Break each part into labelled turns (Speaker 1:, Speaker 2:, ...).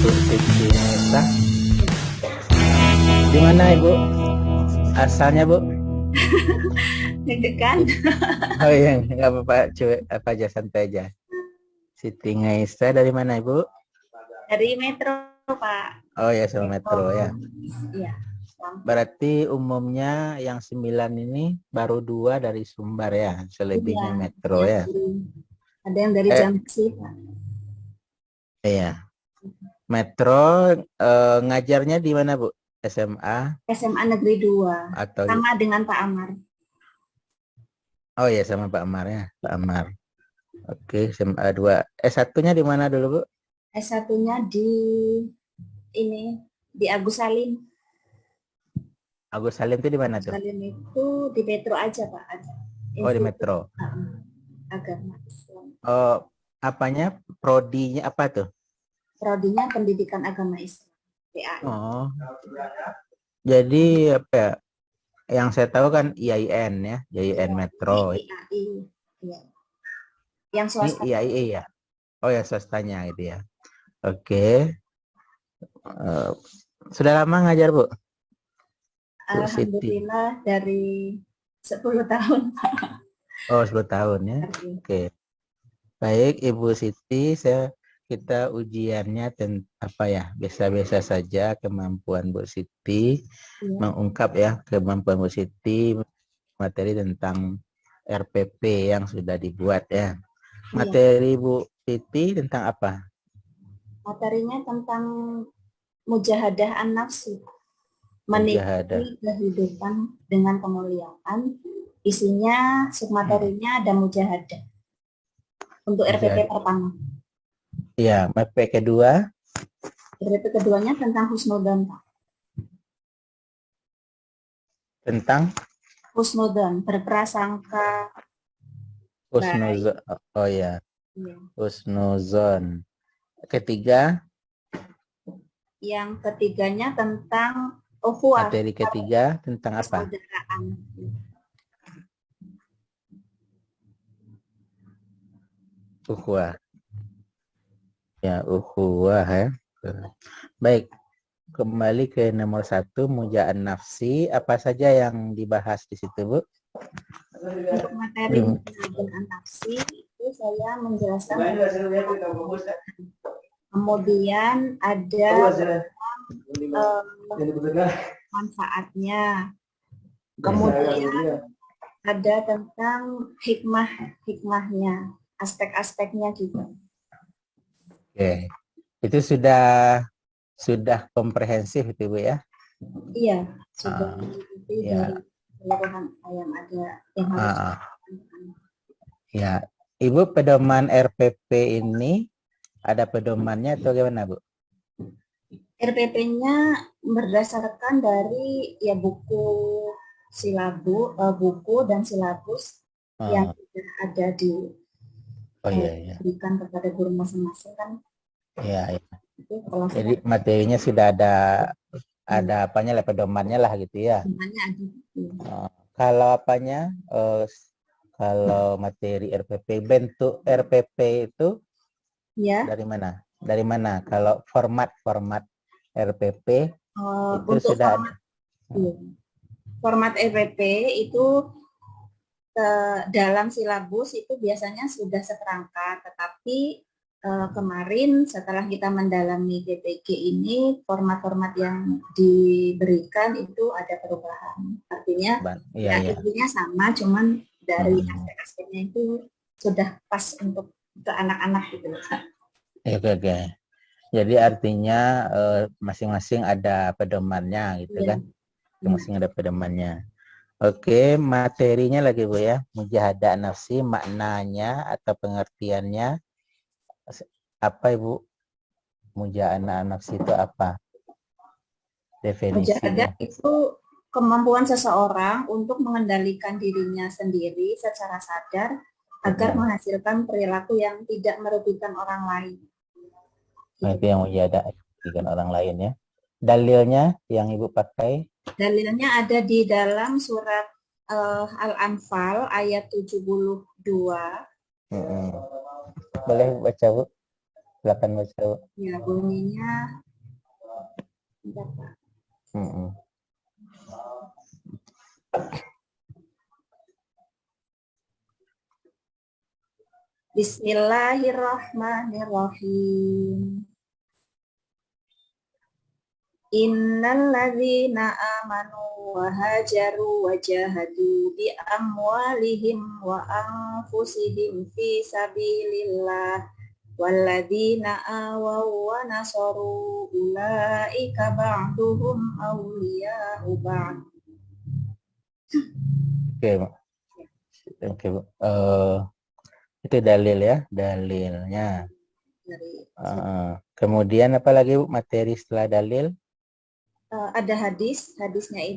Speaker 1: Bu Siti Nesa. Di mana Ibu? Asalnya Bu?
Speaker 2: Deg-degan.
Speaker 1: Oh iya, nggak apa-apa, cuy, apa aja santai aja. Siti Nesa dari mana Ibu?
Speaker 2: Dari Metro, Pak.
Speaker 1: Oh ya, sama
Speaker 2: Metro.
Speaker 1: Metro ya.
Speaker 2: Iya.
Speaker 1: Berarti umumnya yang 9 ini baru 2 dari Sumbar ya,
Speaker 2: Iya.
Speaker 1: selebihnya Metro
Speaker 2: Yang
Speaker 1: ya.
Speaker 2: ada yang dari
Speaker 1: Eh,
Speaker 2: Jamsi, Pak.
Speaker 1: iya. Metro ngajarnya di mana Bu? SMA
Speaker 2: SMA Negeri 2.
Speaker 1: atau
Speaker 2: Sama dengan Pak Amar.
Speaker 1: oh ya sama Pak Amar ya, Pak Amar. Oke, SMA 2. S1-nya di mana dulu Bu?
Speaker 2: S1-nya di Agus Salim.
Speaker 1: Agus Salim itu di mana
Speaker 2: Agus
Speaker 1: tuh?
Speaker 2: Salim itu di Metro aja, Pak. Ada.
Speaker 1: Oh di Metro.
Speaker 2: Agama Islam.
Speaker 1: Oh, apanya? Prodinya apa tuh?
Speaker 2: Prodinya Pendidikan Agama Islam. PAI.
Speaker 1: Oh. Jadi apa ya? Yang saya tahu kan IAIN ya, IAIN Metro.
Speaker 2: IAI. Ya. Yang
Speaker 1: Ini
Speaker 2: swasta.
Speaker 1: IAI ya. Oh ya swastanya gitu ya. Oke. Sudah lama ngajar Bu? Bu Siti.
Speaker 2: Alhamdulillah dari 10 tahun.
Speaker 1: Oh 10 tahun ya. Oke. Baik Ibu Siti, kita ujiannya apa ya? Biasa-biasa saja kemampuan Bu Siti mengungkap ya kemampuan Bu Siti materi tentang RPP yang sudah dibuat ya. Materi Bu Siti tentang apa?
Speaker 2: Materinya tentang mujahadah an-nafsi. Menikmati kehidupan dengan kemuliaan. Isinya submaterinya ada mujahadah. Untuk RPP pertama.
Speaker 1: Iya, RPP kedua.
Speaker 2: RPP keduanya tentang husnudzon, Pak.
Speaker 1: Tentang
Speaker 2: husnudzon, berprasangka
Speaker 1: husnuzon. Oh ya. Husnuzon. Ketiga.
Speaker 2: Yang ketiganya tentang ukhuwah.
Speaker 1: Materi ketiga tentang apa?
Speaker 2: Persaudaraan.
Speaker 1: Ukhuwah. Ya, ukhuwah ya. Baik. Kembali ke nomor 1, mujaan nafsi. Apa saja yang dibahas di situ, Bu?
Speaker 2: Untuk materi mujaan nafsi itu saya menjelaskan. Kemudian ada manfaatnya. Kemudian ada tentang hikmahnya, aspek-aspeknya juga.
Speaker 1: Oke. Itu sudah komprehensif itu Bu ya?
Speaker 2: Iya, sudah dari keseluruhan yang ada yang harus.
Speaker 1: Ya, Ibu pedoman RPP ini ada pedomannya atau gimana Bu?
Speaker 2: RPP-nya berdasarkan dari ya buku dan silabus yang sudah ada diberikan kepada guru masing-masing kan.
Speaker 1: Iya. Jadi materinya sudah ada apanya lah pedomannya lah gitu ya. Kalau apanya kalau materi RPP, bentuk RPP itu dari mana? Dari mana? Kalau format RPP itu sudah ada.
Speaker 2: Format RPP itu dalam silabus itu biasanya sudah seperangkat, tetapi kemarin setelah kita mendalami PPG ini format-format yang diberikan itu ada perubahan. Artinya intinya sama, cuman dari aspek-aspeknya itu sudah pas untuk ke anak-anak gitu.
Speaker 1: Oke. Jadi artinya masing-masing ada pedomannya gitu kan? Masing-masing ada pedomannya. Oke, materinya lagi Bu ya. Mujahadah nafsi, maknanya atau pengertiannya apa Ibu? Mujahadah nafsi itu apa? Definisinya.
Speaker 2: Mujahadah itu kemampuan seseorang untuk mengendalikan dirinya sendiri secara sadar agar menghasilkan perilaku yang tidak merugikan orang lain.
Speaker 1: Itu yang mujahadah merugikan orang lain ya. Dalilnya yang Ibu pakai?
Speaker 2: Dalilnya ada di dalam surat Al-Anfal ayat 72.
Speaker 1: Boleh baca Bu? Silakan baca.
Speaker 2: Ya, bunyinya bentar, Pak.
Speaker 1: Mm-mm.
Speaker 2: Bismillahirrahmanirrahim. Innal ladzina amanu wa hajaru wa jahadu bi amwalihim wa anfusihim fi sabilillah walladzina awaw wa nasaru ulaika ba'duhum awliya'u ba'd.
Speaker 1: Oke, Bu. Oke, Bu. Itu dalil ya, dalilnya. Kemudian apa lagi, Bu, materi setelah dalil?
Speaker 2: Ada hadisnya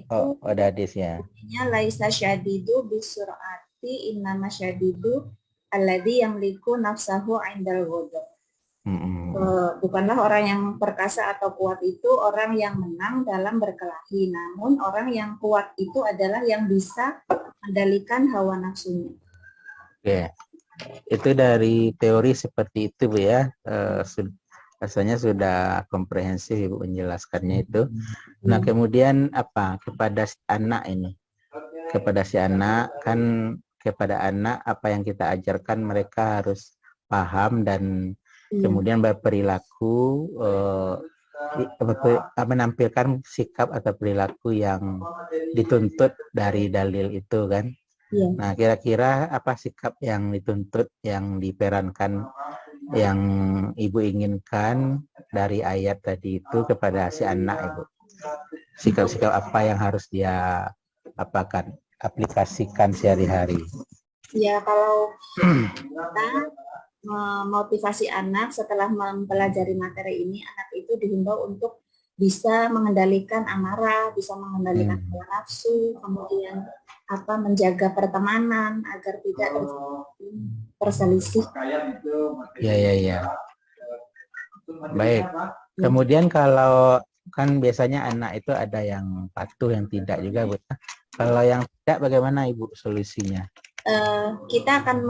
Speaker 1: Oh,
Speaker 2: itu
Speaker 1: ada hadisnya.
Speaker 2: laisa syadidu bisur'ati innama syadidu alladzi yamliku nafsahu 'indal ghadab. Bukanlah orang yang perkasa atau kuat itu orang yang menang dalam berkelahi, namun orang yang kuat itu adalah yang bisa mengendalikan hawa nafsunya.
Speaker 1: Oke, itu dari teori seperti itu, Bu, ya. Rasanya sudah komprehensif Ibu menjelaskannya itu. Nah, kemudian apa kepada si anak ini? Kepada si anak kan, kepada anak apa yang kita ajarkan mereka harus paham dan kemudian berperilaku, menampilkan sikap atau perilaku yang dituntut dari dalil itu kan. Nah, kira-kira apa sikap yang dituntut, yang diperankan, yang Ibu inginkan dari ayat tadi itu kepada si anak, Ibu? Sikap-sikap apa yang harus dia aplikasikan sehari-hari?
Speaker 2: Ya, kalau kita memotivasi anak setelah mempelajari materi ini, anak itu dihimbau untuk bisa mengendalikan amarah, bisa mengendalikan hawa nafsu, kemudian menjaga pertemanan agar tidak terselisih.
Speaker 1: Ya. Baik. Kemudian kalau kan biasanya anak itu ada yang patuh, yang tidak juga, Bu. Kalau yang tidak, bagaimana Ibu solusinya?
Speaker 2: Kita akan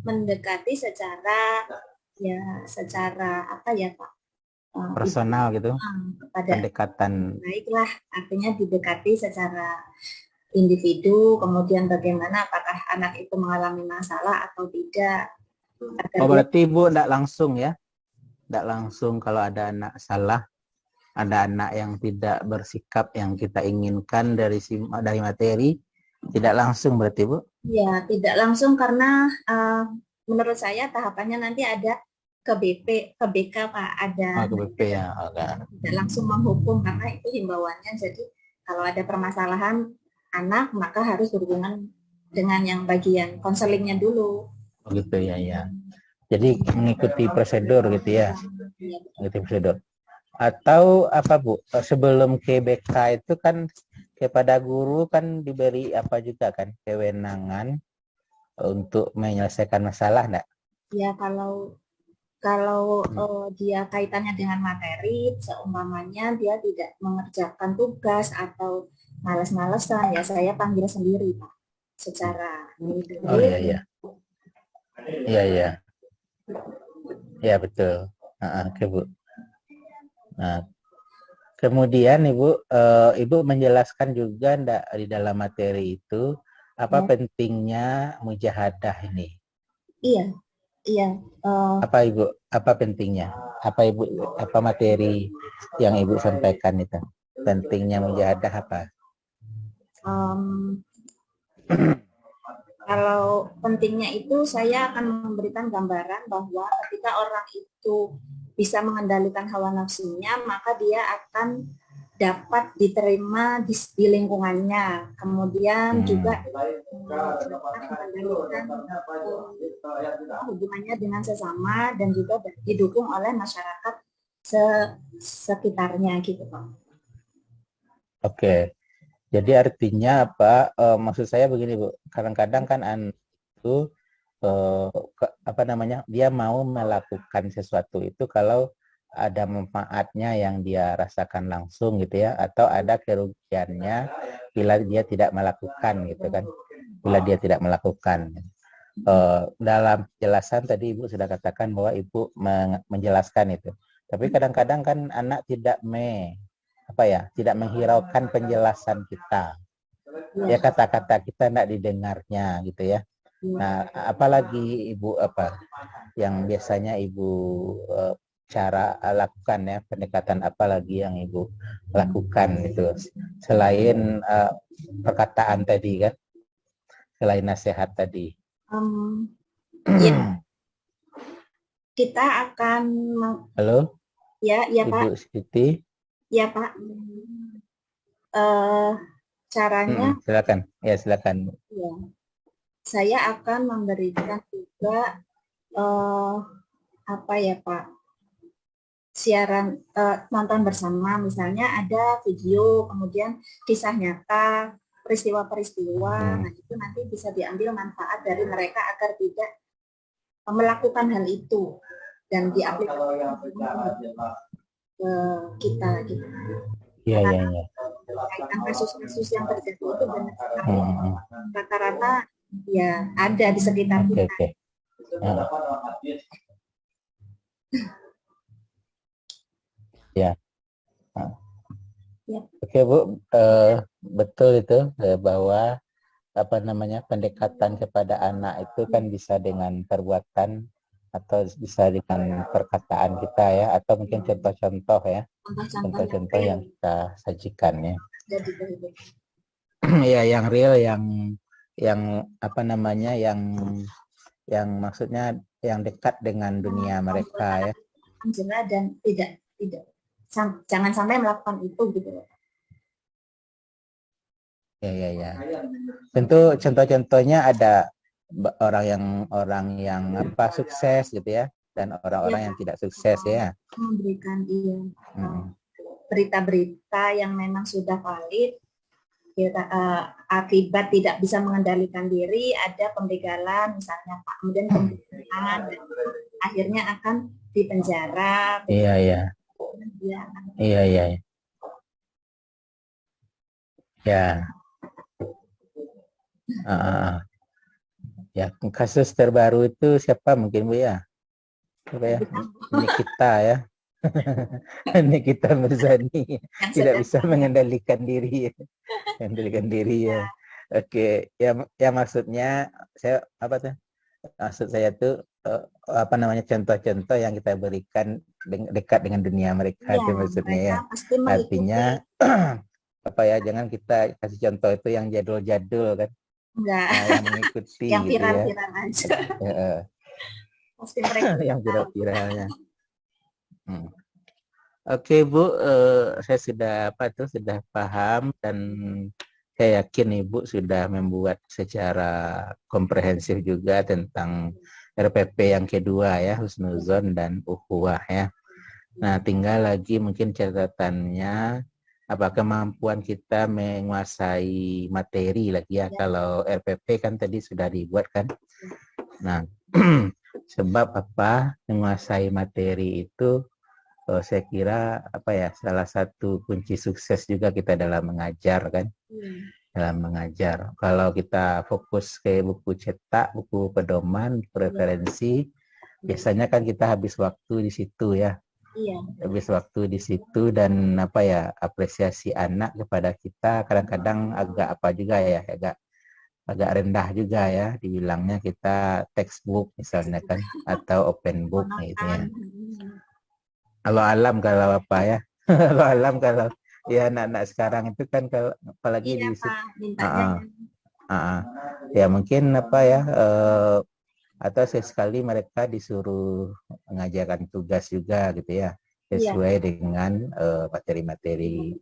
Speaker 2: mendekati secara apa ya, Pak?
Speaker 1: Personal gitu. Pendekatan.
Speaker 2: Baiklah, artinya didekati secara individu, kemudian bagaimana apakah anak itu mengalami masalah atau tidak.
Speaker 1: Berarti Ibu tidak langsung ya? Tidak langsung kalau ada anak salah, ada anak yang tidak bersikap yang kita inginkan dari materi, tidak langsung berarti, Bu?
Speaker 2: Ya, tidak langsung karena menurut saya tahapannya nanti ada ke BK, Pak, ada.
Speaker 1: Ke BP ya.
Speaker 2: Tidak langsung menghukum karena itu himbauannya. Jadi kalau ada permasalahan anak maka harus berhubungan dengan yang bagian konselingnya dulu.
Speaker 1: Gitu ya. Jadi mengikuti prosedur gitu ya. Mengikuti prosedur. Atau apa, Bu? Sebelum ke BK itu kan kepada guru kan diberi apa juga kan kewenangan untuk menyelesaikan masalah, enggak?
Speaker 2: Ya, kalau dia kaitannya dengan materi, seumpamanya dia tidak mengerjakan tugas atau malas-malesan, ya saya panggil sendiri, Pak, secara individu.
Speaker 1: Oh iya. Ya betul. Oke, Bu. Nah, kemudian Ibu menjelaskan juga enggak di dalam materi itu apa pentingnya mujahadah ini?
Speaker 2: Iya.
Speaker 1: Apa pentingnya? Apa materi yang Ibu sampaikan itu? Pentingnya mujahadah apa?
Speaker 2: Kalau pentingnya itu saya akan memberikan gambaran bahwa ketika orang itu bisa mengendalikan hawa nafsunya, maka dia akan dapat diterima di lingkungannya. Kemudian juga mengendalikan hubungannya dengan sesama dan juga didukung oleh masyarakat sekitarnya gitu, Pak.
Speaker 1: Oke. Jadi artinya apa? Maksud saya begini, Bu. Kadang-kadang kan itu dia mau melakukan sesuatu itu kalau ada manfaatnya yang dia rasakan langsung gitu ya, atau ada kerugiannya bila dia tidak melakukan gitu kan. Bila dia tidak melakukan. dalam penjelasan tadi Ibu sudah katakan bahwa Ibu menjelaskan itu. Tapi kadang-kadang kan anak tidak tidak menghiraukan penjelasan kita. Ya kata-kata kita tidak didengarnya gitu ya. Nah, apalagi Ibu yang biasanya Ibu cara lakukan ya, pendekatan apalagi yang Ibu lakukan itu selain perkataan tadi kan, selain nasihat tadi.
Speaker 2: Ya, kita akan
Speaker 1: Halo,
Speaker 2: ya
Speaker 1: Ibu
Speaker 2: Pak.
Speaker 1: Siti.
Speaker 2: Ya Pak. Caranya
Speaker 1: silakan. Ya, silakan.
Speaker 2: ya, saya akan memberikan juga apa ya Pak, siaran nonton bersama, misalnya ada video, kemudian kisah nyata, peristiwa-peristiwa. Nah, itu nanti bisa diambil manfaat dari mereka agar tidak melakukan hal itu dan diaplikasikan ke kita gitu.
Speaker 1: Iya, iya, iya.
Speaker 2: Kaitan kasus-kasus yang terjadi itu banyak sekali. Rata-rata ya ada di sekitar kita.
Speaker 1: Okay. Ya. Oke, Bu, betul itu bahwa pendekatan kepada anak itu kan bisa dengan perbuatan atau bisa dengan perkataan kita ya, atau mungkin contoh-contoh ya, contoh-contoh yang kita sajikan ya. Ya, yang real, yang yang maksudnya yang dekat dengan dunia mereka ya.
Speaker 2: Jelas dan tidak jangan sampai melakukan itu gitu.
Speaker 1: Ya. Tentu contoh-contohnya ada orang yang sukses gitu ya, dan orang-orang yang tidak sukses ya.
Speaker 2: Memberikan berita-berita yang memang sudah valid, akibat tidak bisa mengendalikan diri, ada pembegalan misalnya Pak, kemudian pembunuhan, akhirnya akan dipenjara.
Speaker 1: Iya. Ya. Ya, kasus terbaru itu siapa mungkin Bu ya? Ini kita ya. Nikita Mirzani tidak bisa mengendalikan diri. Ya. Oke, ya maksudnya saya maksud saya tuh contoh-contoh yang kita berikan dekat dengan dunia mereka itu maksudnya ya. Artinya jangan kita kasih contoh itu yang jadul-jadul kan.
Speaker 2: Enggak.
Speaker 1: Yang mengikuti
Speaker 2: yang
Speaker 1: gitu
Speaker 2: viral-viral aja. Pasti mereka
Speaker 1: yang viral-viralnya. Oke Bu, saya sudah paham dan saya yakin Ibu sudah membuat secara komprehensif juga tentang RPP yang kedua ya, Husnuzon dan Ukhuwah ya. Nah, tinggal lagi mungkin catatannya kemampuan kita menguasai materi lagi ya. Kalau RPP kan tadi sudah dibuat kan. Nah, sebab menguasai materi itu saya kira salah satu kunci sukses juga kita dalam mengajar kan. Dalam mengajar. Kalau kita fokus ke buku cetak, buku pedoman, referensi, biasanya kan kita habis waktu di situ ya. Habis waktu di situ dan apresiasi anak kepada kita kadang-kadang agak agak rendah juga ya, dibilangnya kita textbook misalnya kan, atau open book gitu ya. Kalau alam kalau kalau ya anak-anak sekarang itu kan kalau apalagi di ya mungkin atau sesekali mereka disuruh mengajarkan tugas juga gitu ya, sesuai dengan materi-materi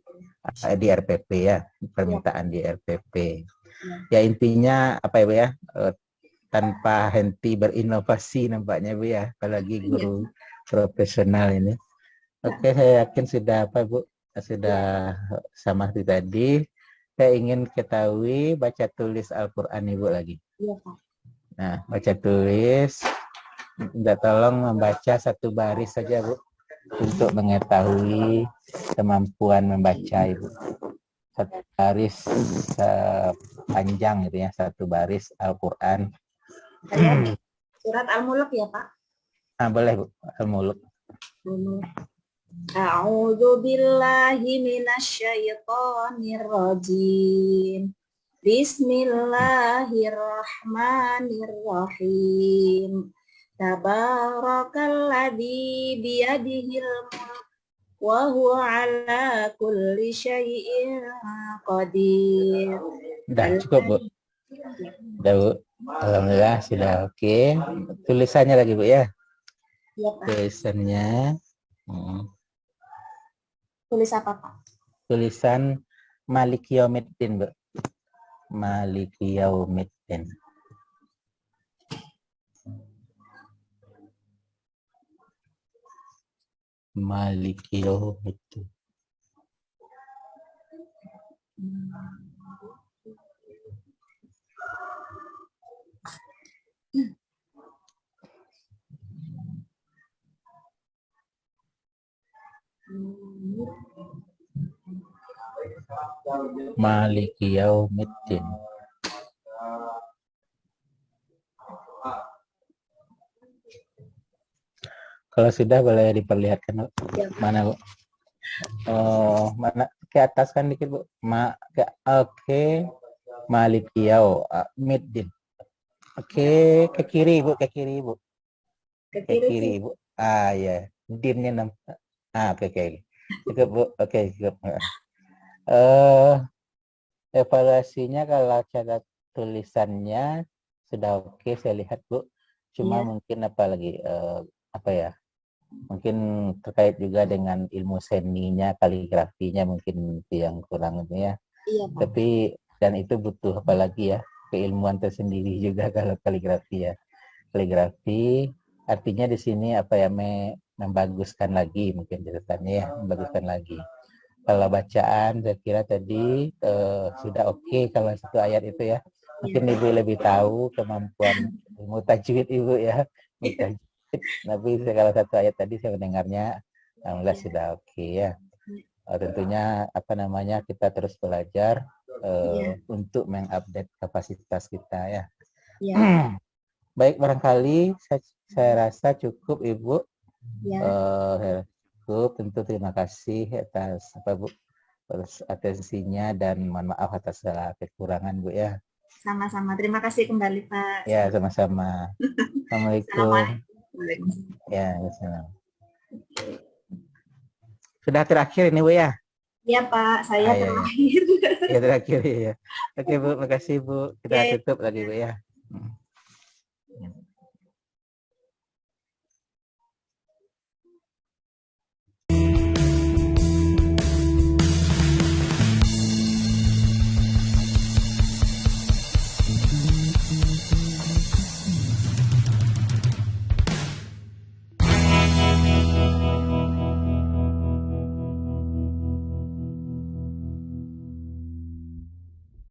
Speaker 1: di RPP ya, permintaan di RPP. Ya intinya tanpa henti berinovasi nampaknya Bu ya, apalagi guru profesional ini. Oke, saya yakin sudah Bu? Sudah sama seperti tadi. Saya ingin ketahui baca tulis Al-Quran Ibu lagi.
Speaker 2: Iya, Pak.
Speaker 1: Nah, baca tulis. Minta tolong membaca satu baris saja Bu, untuk mengetahui kemampuan membaca Ibu. Satu baris panjang gitu ya, satu baris Al-Quran.
Speaker 2: Saya surat Al-Mulk ya, Pak.
Speaker 1: Boleh Bu, Al-Mulk.
Speaker 2: A'udzu billahi minasyaitonir rajim. Bismillahirrahmanirrahim. Tabarakalladzi biyadihil mulk wa huwa ala kulli syai'in qadir.
Speaker 1: Udah cukup Bu. Udah Bu. Alhamdulillah sudah oke. Tulisannya lagi Bu ya.
Speaker 2: Iya, Pak.
Speaker 1: Tulisannya
Speaker 2: Tulis apa, Pak?
Speaker 1: tulisan Maliki Yaumiddin Bu. Maliki Yaumiddin. Maliki Yaumiddin. Maliki Yaumiddin. Kalau sudah boleh diperlihatkan Bu.
Speaker 2: Ya.
Speaker 1: Mana Bu? Oh, mana ke atas kan dikit Bu. Oke. Maliki Yaumiddin. Oke, ke kiri Bu, ke kiri Bu.
Speaker 2: Ke
Speaker 1: Ke
Speaker 2: kiri,
Speaker 1: kiri Bu. Ya. Dinnya nampak. Oke. Cukup Bu. Oke, cukup. Evaluasinya kalau cara tulisannya sudah oke saya lihat Bu. Cuma
Speaker 2: Iya.
Speaker 1: mungkin apalagi apa ya? Mungkin terkait juga dengan ilmu seninya, kaligrafinya mungkin itu yang kurang itu ya.
Speaker 2: Iya, Pak.
Speaker 1: Tapi dan itu butuh apalagi ya keilmuan tersendiri juga kalau kaligrafi ya. Kaligrafi artinya di sini apa ya membaguskan lagi mungkin catatannya ya, membaguskan lagi. Kalau bacaan saya kira tadi sudah oke kalau satu ayat itu ya. Mungkin Ibu lebih tahu kemampuan ilmu tajwid Ibu ya. Tajwid. Tapi kalau satu ayat tadi saya mendengarnya alhamdulillah sudah oke ya. Tentunya apa namanya kita terus belajar untuk mengupdate kapasitas kita ya.
Speaker 2: Iya.
Speaker 1: Baik, barangkali saya rasa cukup Ibu.
Speaker 2: Ya.
Speaker 1: Cukup, tentu terima kasih atas atensinya dan mohon maaf atas segala kekurangan Bu ya.
Speaker 2: Sama-sama. Terima kasih kembali Pak.
Speaker 1: Ya, sama-sama. Assalamualaikum. Ya, Assalamualaikum. Sudah terakhir ini Bu ya?
Speaker 2: Iya Pak, saya terakhir.
Speaker 1: Ya terakhir ya. Oke Bu, makasih Bu. Kita tutup lagi Bu ya.